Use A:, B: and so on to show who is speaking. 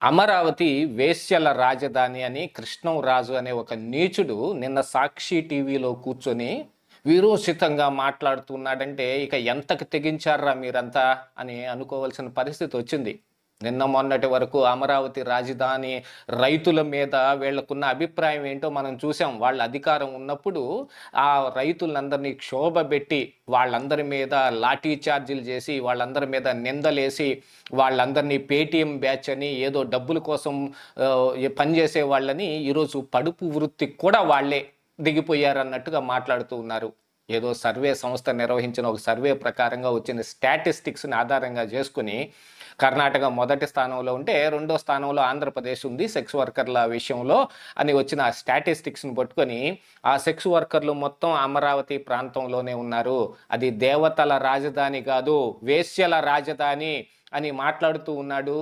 A: అమరావతి వేశ్యల రాజధాని అని కృష్ణంరాజు అనే ఒక నీచుడు నిన్న సాక్షి టీవీలో కూర్చొని వీరోచితంగా మాట్లాడుతున్నాడంటే ఇక ఎంతకు తెగించారా మీరంతా అని అనుకోవాల్సిన పరిస్థితి వచ్చింది. నిన్న మొన్నటి వరకు అమరావతి రాజధాని రైతుల మీద వీళ్ళకున్న అభిప్రాయం ఏంటో మనం చూసాం. వాళ్ళ అధికారం ఉన్నప్పుడు ఆ రైతులందరినీ క్షోభబెట్టి వాళ్ళందరి మీద లాఠీ చార్జీలు చేసి వాళ్ళందరి మీద నిందలేసి వాళ్ళందరినీ పేటీఎం బ్యాచ్ అని ఏదో డబ్బుల కోసం పనిచేసే వాళ్ళని ఈరోజు పడుపు వృత్తికి కూడా వాళ్ళే దిగిపోయారన్నట్టుగా మాట్లాడుతూ ఉన్నారు. ఏదో సర్వే సంస్థ నిర్వహించిన ఒక సర్వే ప్రకారంగా వచ్చిన స్టాటిస్టిక్స్ని ఆధారంగా చేసుకుని కర్ణాటక మొదటి స్థానంలో ఉంటే రెండో స్థానంలో ఆంధ్రప్రదేశ్ ఉంది సెక్స్ వర్కర్ల విషయంలో అని వచ్చిన ఆ స్టాటిస్టిక్స్ని పట్టుకొని ఆ సెక్స్ వర్కర్లు మొత్తం అమరావతి ప్రాంతంలోనే ఉన్నారు, అది దేవతల రాజధాని కాదు వేశ్యల రాజధాని అని మాట్లాడుతూ ఉన్నాడు.